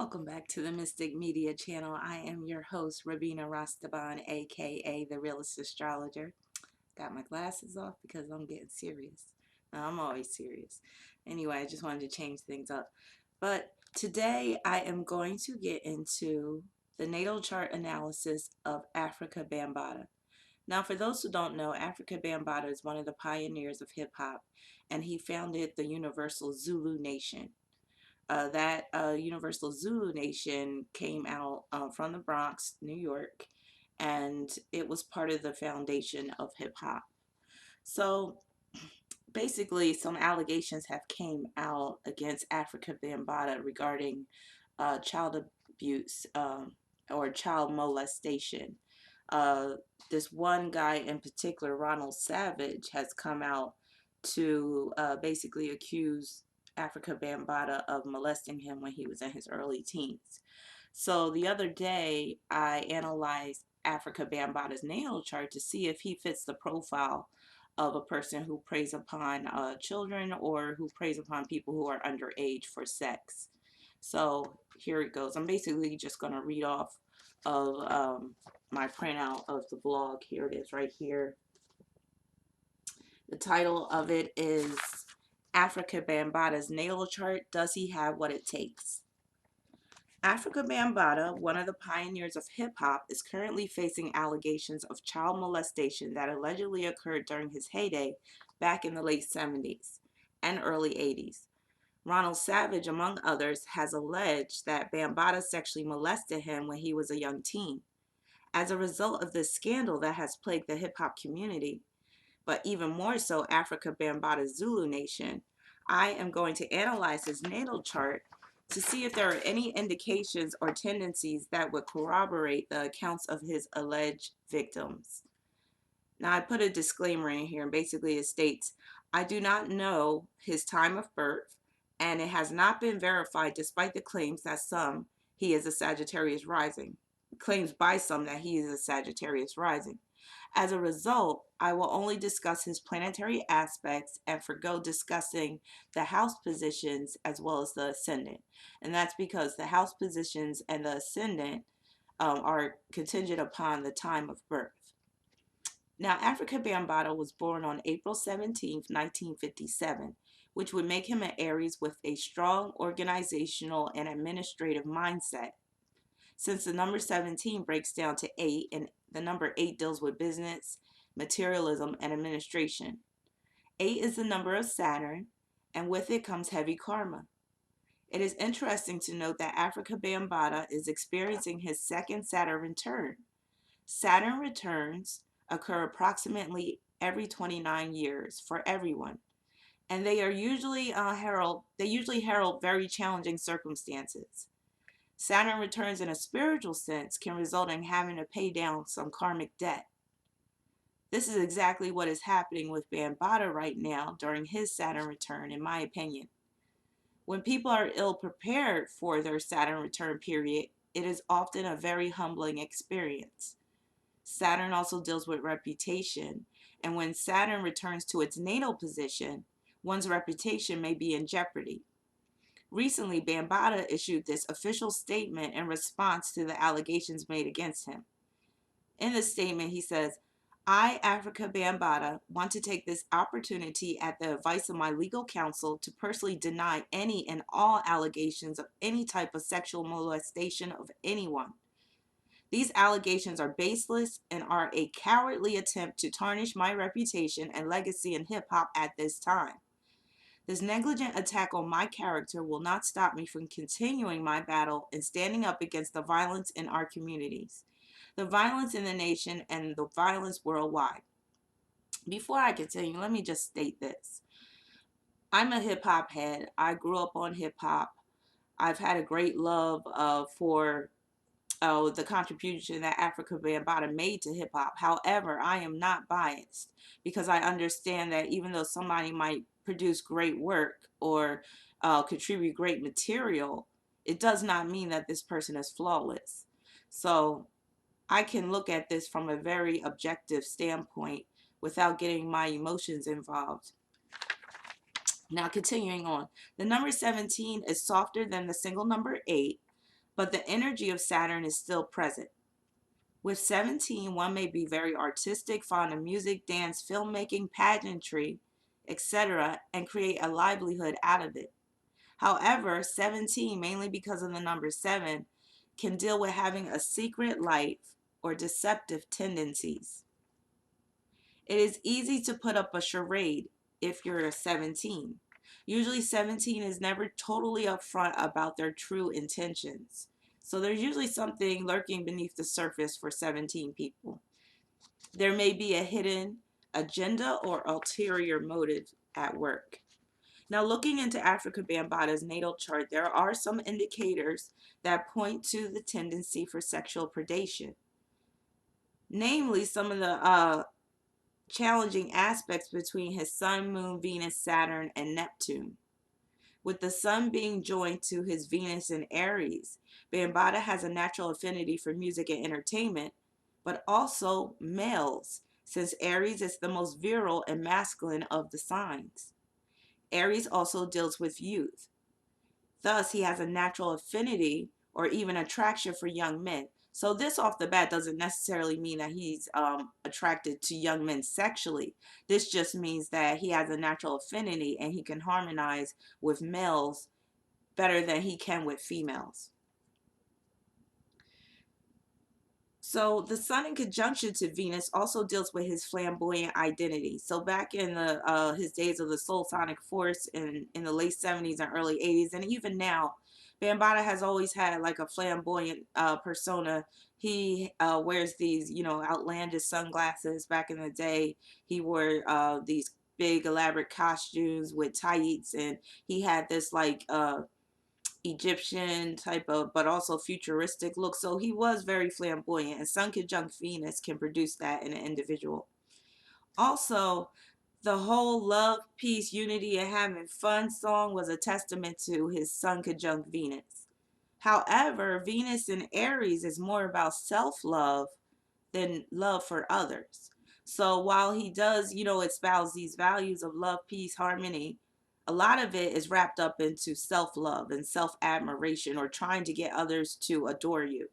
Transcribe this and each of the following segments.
Welcome back to the Mystic Media channel. I am your host, Rabina Rastaban, aka the Realist Astrologer. Got my glasses off because I'm getting serious. No, I'm always serious. Anyway, I just wanted to change things up. But today I am going to get into the natal chart analysis of Afrika Bambaataa. Now, for those who don't know, Afrika Bambaataa is one of the pioneers of hip hop, and he founded the Universal Zulu Nation. That Universal Zulu Nation came out from the Bronx, New York, and it was part of the foundation of hip hop. So basically, some allegations have came out against Afrika Bambaataa regarding child abuse or child molestation. Uh, this one guy in particular, Ronald Savage, has come out to basically accuse Afrika Bambaataa of molesting him when he was in his early teens. So the other day, I analyzed Afrika Bambaataa's natal chart to see if he fits the profile of a person who preys upon children or who preys upon people who are underage for sex. So here it goes. I'm basically just going to read off of my printout of the blog. Here it is right here. The title of it is Afrika Bambaataa's natal chart. Does he have what it takes? Afrika Bambaataa, one of the pioneers of hip hop, is currently facing allegations of child molestation that allegedly occurred during his heyday back in the late 70s and early 80s. Ronald Savage, among others, has alleged that Bambaataa sexually molested him when he was a young teen. As a result of this scandal that has plagued the hip hop community, but even more so Afrika Bambaataa's Zulu Nation, I am going to analyze his natal chart to see if there are any indications or tendencies that would corroborate the accounts of his alleged victims. Now, I put a disclaimer in here, and basically it states, I do not know his time of birth, and it has not been verified despite the claims that he is a Sagittarius rising. Claims by some that he is a Sagittarius rising. As a result, I will only discuss his planetary aspects and forgo discussing the house positions as well as the ascendant. And that's because the house positions and the ascendant are contingent upon the time of birth. Now, Afrika Bambaataa was born on April 17, 1957, which would make him an Aries with a strong organizational and administrative mindset. Since the number 17 breaks down to 8, and the number 8 deals with business, materialism, and administration. 8 is the number of Saturn, and with it comes heavy karma. It is interesting to note that Afrika Bambaataa is experiencing his second Saturn return. Saturn returns occur approximately every 29 years for everyone, and they usually herald very challenging circumstances. Saturn returns in a spiritual sense can result in having to pay down some karmic debt. This is exactly what is happening with Bambaataa right now during his Saturn return, in my opinion. When people are ill prepared for their Saturn return period, it is often a very humbling experience. Saturn also deals with reputation, and when Saturn returns to its natal position, one's reputation may be in jeopardy. Recently, Bambaataa issued this official statement in response to the allegations made against him. In the statement, he says, I, Afrika Bambaataa, want to take this opportunity at the advice of my legal counsel to personally deny any and all allegations of any type of sexual molestation of anyone. These allegations are baseless and are a cowardly attempt to tarnish my reputation and legacy in hip-hop at this time. This negligent attack on my character will not stop me from continuing my battle and standing up against the violence in our communities, the violence in the nation, and the violence worldwide. Before I continue, let me just state this. I'm a hip-hop head. I grew up on hip-hop. I've had a great love for the contribution that Afrika Bambaataa made to hip-hop. However, I am not biased because I understand that even though somebody might produce great work or contribute great material, it does not mean that this person is flawless. So I can look at this from a very objective standpoint without getting my emotions involved. Now, continuing on, the number 17 is softer than the single number 8. but the energy of Saturn is still present. With 17, one may be very artistic, fond of music, dance, filmmaking, pageantry, etc., and create a livelihood out of it. However, 17, mainly because of the number 7, can deal with having a secret life or deceptive tendencies. It is easy to put up a charade if you're a 17. Usually 17 is never totally upfront about their true intentions. So there's usually something lurking beneath the surface for 17 people. There may be a hidden agenda or ulterior motive at work. Now, looking into Afrika Bambaataa's natal chart, there are some indicators that point to the tendency for sexual predation. Namely, some of the challenging aspects between his Sun, Moon, Venus, Saturn, and Neptune. With the Sun being joined to his Venus in Aries, Bambaataa has a natural affinity for music and entertainment, but also males, since Aries is the most virile and masculine of the signs. Aries also deals with youth. Thus, he has a natural affinity or even attraction for young men. So this off the bat doesn't necessarily mean that he's attracted to young men sexually. This just means that he has a natural affinity and he can harmonize with males better than he can with females. So the Sun in conjunction to Venus also deals with his flamboyant identity. So back in the his days of the Soul Sonic Force in the late 70s and early 80s, and even now, Bambaataa has always had like a flamboyant persona. He wears these, outlandish sunglasses. Back in the day, he wore these big elaborate costumes with tights, and he had this like Egyptian type of, but also futuristic look. So he was very flamboyant, and Sun conjunct Venus can produce that in an individual. Also, the whole love, peace, unity, and having fun song was a testament to his Sun conjunct Venus. However, Venus in Aries is more about self love than love for others. So while he does, espouse these values of love, peace, harmony, a lot of it is wrapped up into self love and self admiration or trying to get others to adore you.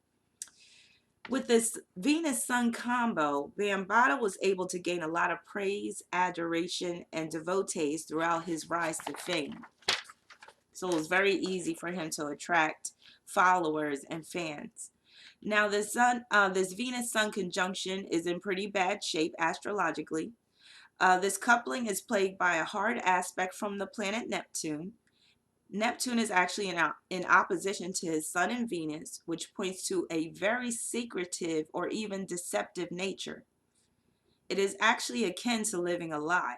With this Venus Sun combo, Bambaataa was able to gain a lot of praise, adoration, and devotees throughout his rise to fame. So it was very easy for him to attract followers and fans. Now, this Venus Sun conjunction is in pretty bad shape astrologically. This coupling is plagued by a hard aspect from the planet Neptune. Neptune is actually in opposition to his Sun and Venus, which points to a very secretive or even deceptive nature. It is actually akin to living a lie.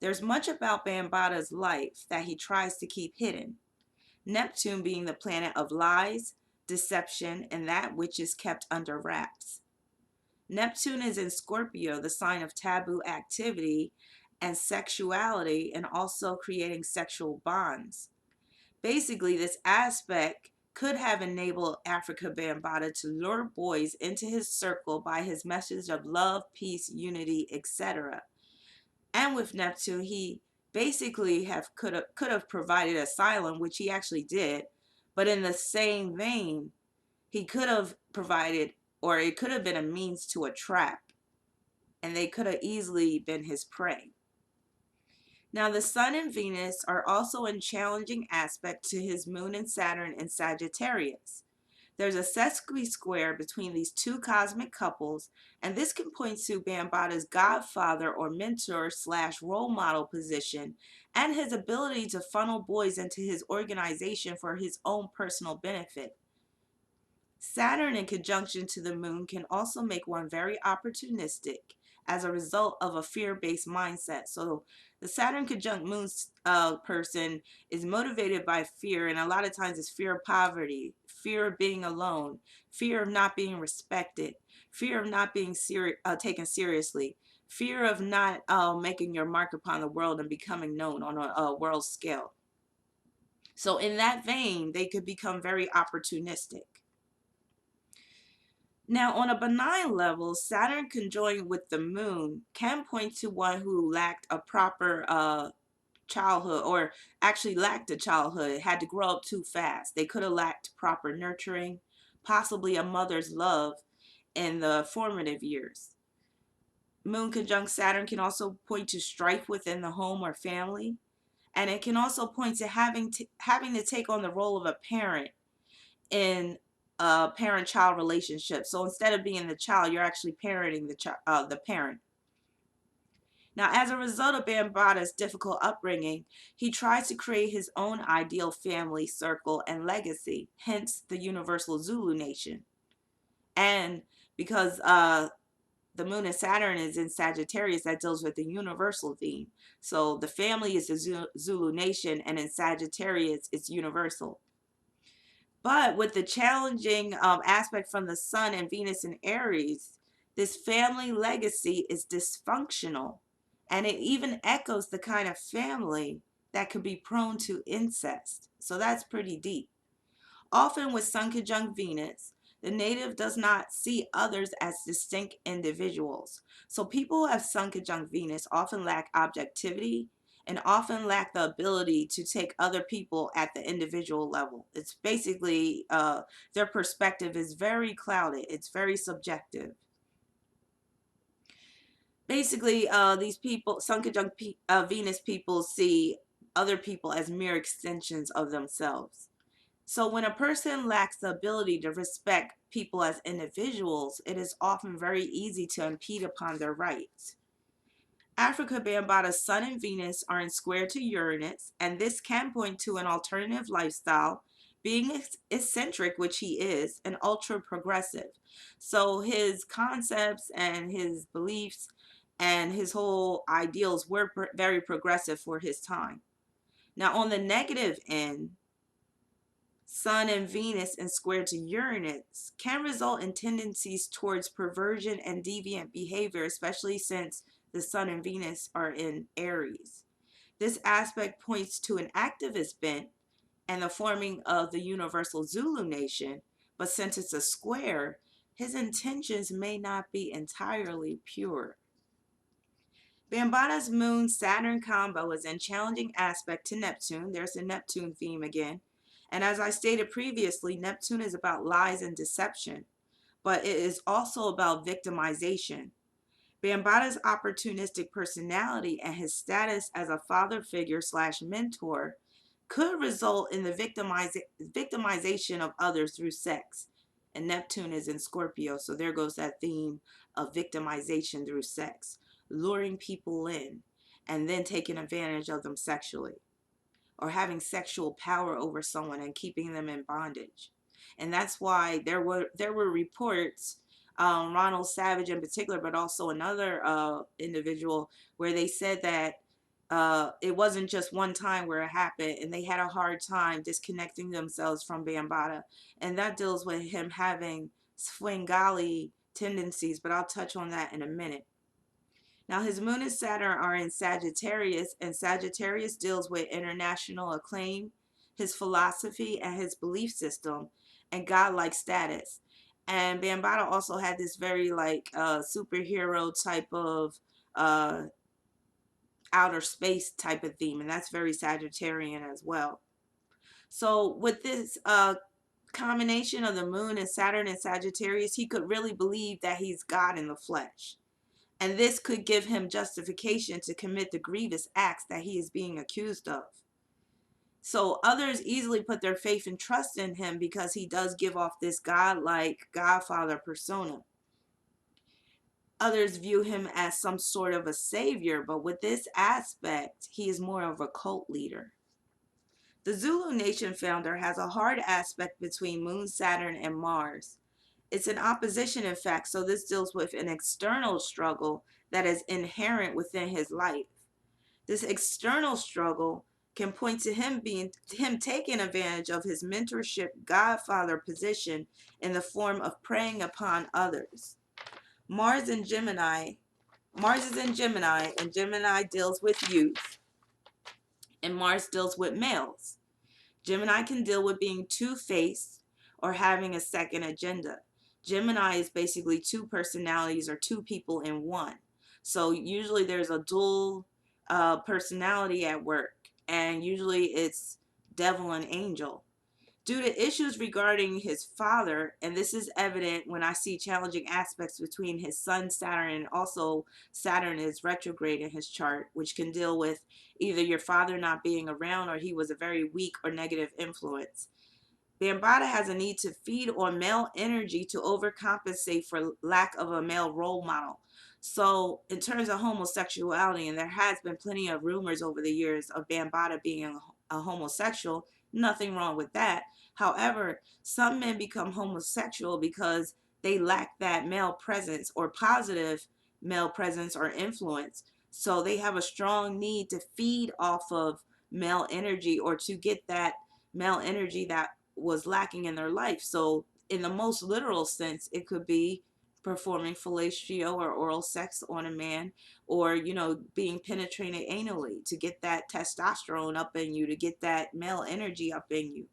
There's much about Bambaataa's life that he tries to keep hidden. Neptune being the planet of lies, deception, and that which is kept under wraps. Neptune is in Scorpio, the sign of taboo activity and sexuality, and also creating sexual bonds. Basically, this aspect could have enabled Afrika Bambaataa to lure boys into his circle by his message of love, peace, unity, etc. And with Neptune, he basically could have provided asylum, which he actually did. But in the same vein, he could have provided, or it could have been a means to a trap, and they could have easily been his prey. Now, the Sun and Venus are also in challenging aspect to his Moon and Saturn in Sagittarius. There's a sesqui-square between these two cosmic couples, and this can point to Bambaataa's godfather or mentor slash role model position and his ability to funnel boys into his organization for his own personal benefit. Saturn in conjunction to the Moon can also make one very opportunistic as a result of a fear-based mindset. So the Saturn conjunct Moon person is motivated by fear, and a lot of times it's fear of poverty, fear of being alone, fear of not being respected, fear of not being taken seriously, fear of not making your mark upon the world and becoming known on a world scale. So in that vein, they could become very opportunistic. Now, on a benign level, Saturn conjoined with the Moon can point to one who lacked a proper childhood, or actually lacked a childhood, had to grow up too fast. They could have lacked proper nurturing, possibly a mother's love in the formative years. Moon conjunct Saturn can also point to strife within the home or family, and it can also point to having to take on the role of a parent in a parent-child relationship. So instead of being the child, you're actually parenting the parent. Now, as a result of Bambaata's difficult upbringing, he tries to create his own ideal family circle and legacy, hence the Universal Zulu Nation. And because the moon and Saturn is in Sagittarius, that deals with the universal theme. So the family is the Zulu Nation, and in Sagittarius, it's universal. But with the challenging aspect from the Sun and Venus in Aries, this family legacy is dysfunctional, and it even echoes the kind of family that could be prone to incest. So that's pretty deep. Often with Sun conjunct Venus, the native does not see others as distinct individuals. So people who have Sun conjunct Venus often lack objectivity and often lack the ability to take other people at the individual level. It's basically their perspective is very clouded. It's very subjective. Basically, these people, Sun conjunct Venus people, see other people as mere extensions of themselves. So when a person lacks the ability to respect people as individuals, it is often very easy to impede upon their rights. Afrika Bambaata's Sun and Venus are in square to Uranus, and this can point to an alternative lifestyle, being eccentric, which he is, and ultra progressive. So his concepts and his beliefs and his whole ideals were very progressive for his time. Now, on the negative end, Sun and Venus in square to Uranus can result in tendencies towards perversion and deviant behavior, especially since the Sun and Venus are in Aries. This aspect points to an activist bent and the forming of the Universal Zulu Nation, but since it's a square, his intentions may not be entirely pure. Bambaata's Moon-Saturn combo is in challenging aspect to Neptune. There's the Neptune theme again. And as I stated previously, Neptune is about lies and deception, but it is also about victimization. Bambaata's opportunistic personality and his status as a father figure slash mentor could result in the victimization of others through sex. And Neptune is in Scorpio, so there goes that theme of victimization through sex, luring people in and then taking advantage of them sexually, or having sexual power over someone and keeping them in bondage. And that's why there were reports, Ronald Savage in particular, but also another individual, where they said that it wasn't just one time where it happened, and they had a hard time disconnecting themselves from Bambaata. And that deals with him having Svengali tendencies, but I'll touch on that in a minute. Now, his moon and Saturn are in Sagittarius, and Sagittarius deals with international acclaim, his philosophy, and his belief system, and godlike status. And Bambaata also had this very like superhero type of outer space type of theme, and that's very Sagittarian as well. So with this combination of the moon and Saturn and Sagittarius, he could really believe that he's God in the flesh. And this could give him justification to commit the grievous acts that he is being accused of. So others easily put their faith and trust in him because he does give off this godlike Godfather persona. Others view him as some sort of a savior, but with this aspect, he is more of a cult leader. The Zulu Nation founder has a hard aspect between Moon, Saturn, and Mars. It's an opposition, in fact, so this deals with an external struggle that is inherent within his life. This external struggle can point to him taking advantage of his mentorship godfather position in the form of preying upon others. Mars is in Gemini, and Gemini deals with youth, and Mars deals with males. Gemini can deal with being two-faced or having a second agenda. Gemini is basically two personalities or two people in one. So usually there's a dual personality at work. and usually it's devil and angel. Due to issues regarding his father, and this is evident when I see challenging aspects between his son Saturn, and also Saturn is retrograde in his chart, which can deal with either your father not being around or he was a very weak or negative influence. Bambaataa has a need to feed on male energy to overcompensate for lack of a male role model. So, in terms of homosexuality, and there has been plenty of rumors over the years of Bambaataa being a homosexual, nothing wrong with that. However, some men become homosexual because they lack that male presence or positive male presence or influence. So, they have a strong need to feed off of male energy or to get that male energy that was lacking in their life. So, in the most literal sense, it could be performing fellatio or oral sex on a man, or being penetrated anally to get that testosterone up in you, to get that male energy up in you.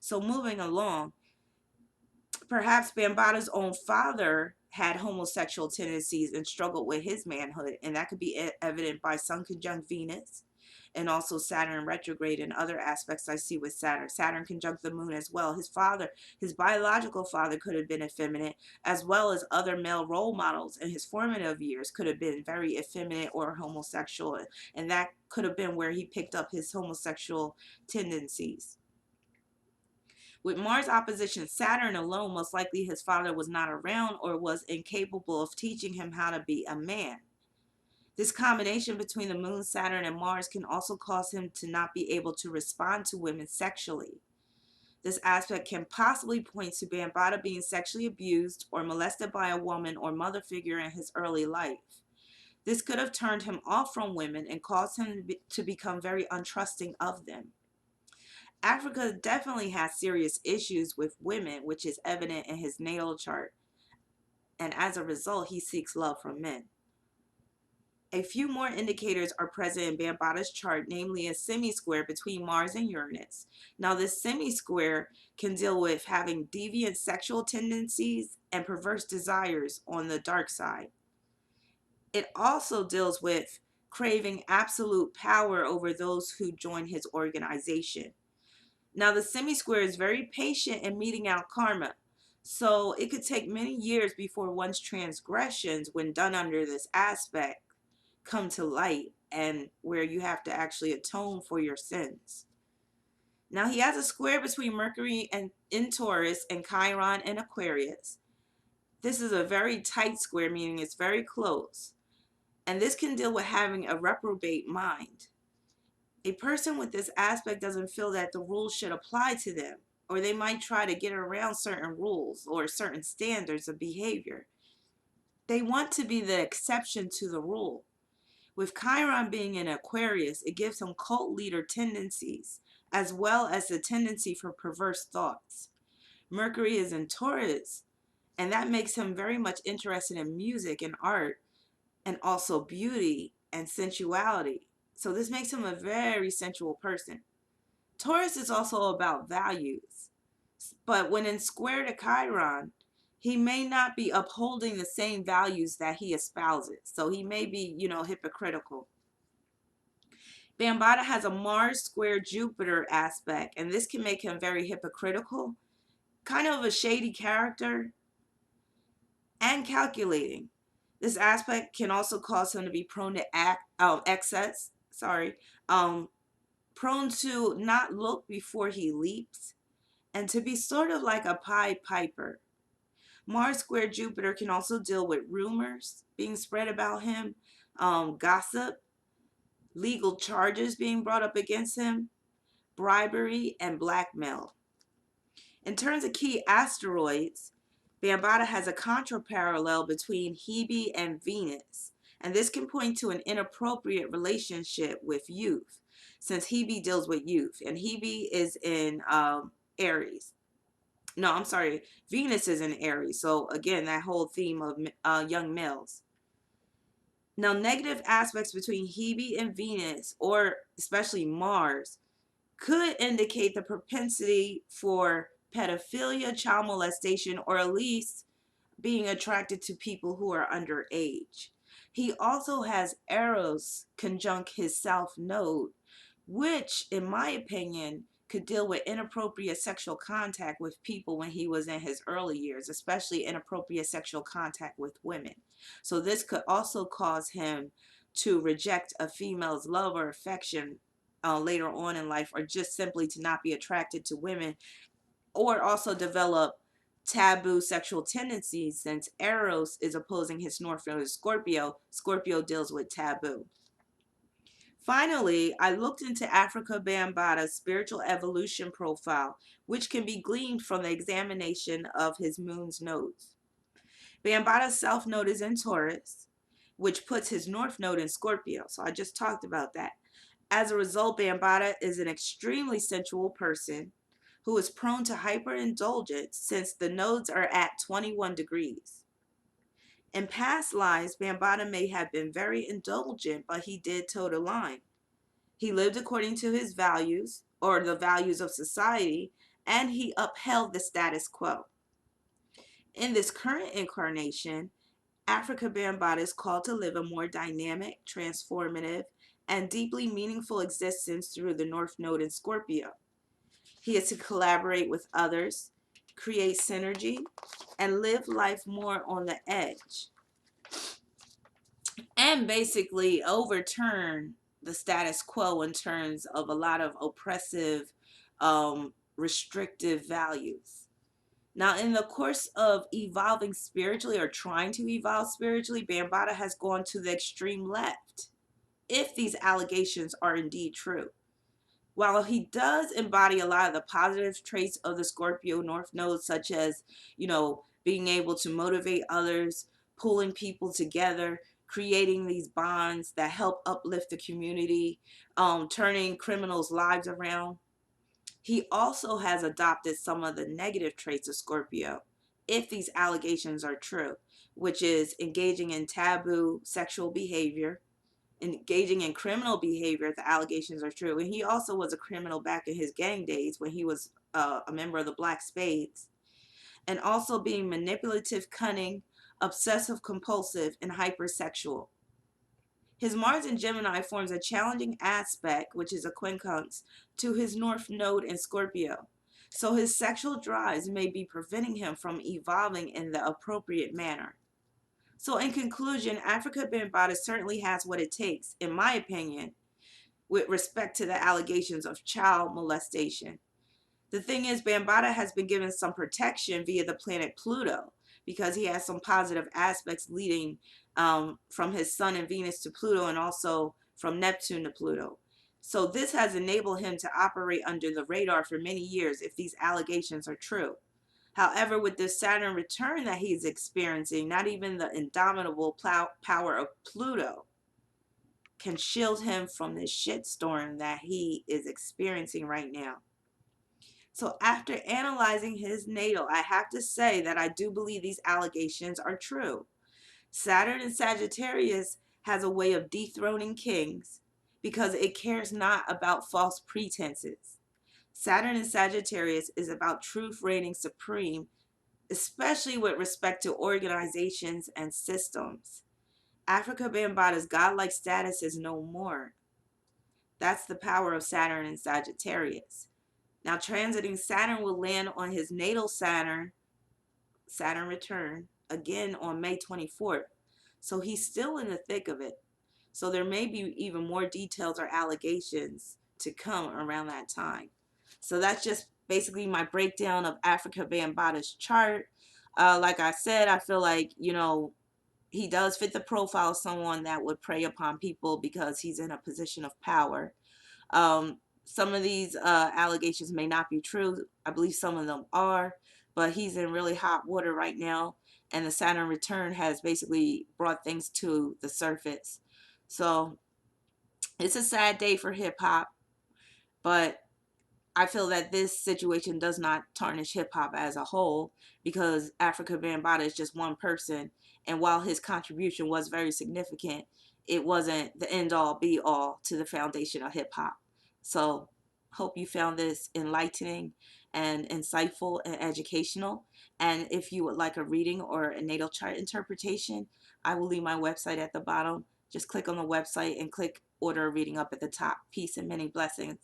So, moving along, perhaps Bambaataa's own father had homosexual tendencies and struggled with his manhood, and that could be evident by Sun conjunct Venus and also Saturn retrograde and other aspects I see with Saturn. Saturn conjunct the moon as well. His father, his biological father, could have been effeminate, as well as other male role models in his formative years could have been very effeminate or homosexual, and that could have been where he picked up his homosexual tendencies. With Mars opposition Saturn alone, most likely his father was not around or was incapable of teaching him how to be a man. This combination between the moon, Saturn, and Mars can also cause him to not be able to respond to women sexually. This aspect can possibly point to Bambaataa being sexually abused or molested by a woman or mother figure in his early life. This could have turned him off from women and caused him to become very untrusting of them. Africa definitely has serious issues with women, which is evident in his natal chart, and as a result, he seeks love from men. A few more indicators are present in Bambaataa's chart, namely a semi-square between Mars and Uranus. Now, this semi-square can deal with having deviant sexual tendencies and perverse desires on the dark side. It also deals with craving absolute power over those who join his organization. Now, the semi-square is very patient in meting out karma. So it could take many years before one's transgressions, when done under this aspect, come to light, and where you have to actually atone for your sins. Now, he has a square between Mercury and in Taurus and Chiron and Aquarius. This is a very tight square, meaning it's very close. And this can deal with having a reprobate mind. A person with this aspect doesn't feel that the rules should apply to them, or they might try to get around certain rules or certain standards of behavior. They want to be the exception to the rule. With Chiron being in Aquarius, it gives him cult leader tendencies, as well as the tendency for perverse thoughts. Mercury is in Taurus, and that makes him very much interested in music and art, and also beauty and sensuality. So this makes him a very sensual person. Taurus is also about values, but when in square to Chiron, he may not be upholding the same values that he espouses. So he may be, hypocritical. Bambaataa has a Mars square Jupiter aspect, and this can make him very hypocritical, kind of a shady character, and calculating. This aspect can also cause him to be prone to excess, prone to not look before he leaps, and to be sort of like a Pied Piper. Mars square Jupiter can also deal with rumors being spread about him, gossip, legal charges being brought up against him, bribery, and blackmail. In terms of key asteroids, Bambaataa has a contraparallel between Hebe and Venus, and this can point to an inappropriate relationship with youth, since Hebe deals with youth, and Hebe is in Aries. No, I'm sorry, Venus is in Aries. So again, that whole theme of young males. Now, negative aspects between Hebe and Venus, or especially Mars, could indicate the propensity for pedophilia, child molestation, or at least being attracted to people who are underage. He also has Eros conjunct his south node, which, in my opinion, could deal with inappropriate sexual contact with people when he was in his early years, especially inappropriate sexual contact with women. So this could also cause him to reject a female's love or affection later on in life, or just simply to not be attracted to women, or also develop taboo sexual tendencies, since Eros is opposing his North Node in Scorpio. Scorpio deals with taboo. Finally, I looked into Afrika Bambaataa's spiritual evolution profile, which can be gleaned from the examination of his moon's nodes. Bambaataa's south node is in Taurus, which puts his north node in Scorpio. So I just talked about that. As a result, Bambaataa is an extremely sensual person who is prone to hyperindulgence since the nodes are at 21 degrees. In past lives, Bambaataa may have been very indulgent, but he did toe the line. He lived according to his values, or the values of society, and he upheld the status quo. In this current incarnation, Afrika Bambaataa is called to live a more dynamic, transformative, and deeply meaningful existence through the North Node in Scorpio. He is to collaborate with others, create synergy, and live life more on the edge, and basically overturn the status quo in terms of a lot of oppressive, restrictive values. Now, in the course of evolving spiritually, or trying to evolve spiritually, Bambaataa has gone to the extreme left, if these allegations are indeed true. While he does embody a lot of the positive traits of the Scorpio North Node, such as, being able to motivate others, pulling people together, creating these bonds that help uplift the community, turning criminals' lives around, he also has adopted some of the negative traits of Scorpio, if these allegations are true, which is engaging in taboo sexual behavior, engaging in criminal behavior if the allegations are true. And he also was a criminal back in his gang days when he was a member of the Black Spades. And also being manipulative, cunning, obsessive compulsive, and hypersexual. His Mars in Gemini forms a challenging aspect, which is a quincunx, to his North Node in Scorpio. So his sexual drives may be preventing him from evolving in the appropriate manner. So in conclusion, Afrika Bambaataa certainly has what it takes, in my opinion, with respect to the allegations of child molestation. The thing is, Bambaataa has been given some protection via the planet Pluto, because he has some positive aspects leading from his Sun and Venus to Pluto, and also from Neptune to Pluto. So this has enabled him to operate under the radar for many years if these allegations are true. However, with this Saturn return that he's experiencing, not even the indomitable power of Pluto can shield him from this shitstorm that he is experiencing right now. So after analyzing his natal, I have to say that I do believe these allegations are true. Saturn in Sagittarius has a way of dethroning kings because it cares not about false pretenses. Saturn in Sagittarius is about truth reigning supreme, especially with respect to organizations and systems. Afrika Bambaataa's godlike status is no more. That's the power of Saturn in Sagittarius. Now, transiting Saturn will land on his natal Saturn return, again on May 24th. So he's still in the thick of it. So there may be even more details or allegations to come around that time. So that's just basically my breakdown of Afrika Bambaataa's chart. Like I said, I feel like, he does fit the profile of someone that would prey upon people because he's in a position of power. Some of these allegations may not be true. I believe some of them are, but he's in really hot water right now, and the Saturn return has basically brought things to the surface. So it's a sad day for hip hop, but I feel that this situation does not tarnish hip hop as a whole, because Afrika Bambaataa is just one person, and while his contribution was very significant, it wasn't the end all be all to the foundation of hip hop. So hope you found this enlightening and insightful and educational. And if you would like a reading or a natal chart interpretation, I will leave my website at the bottom. just click on the website and click order a reading up at the top. Peace and many blessings.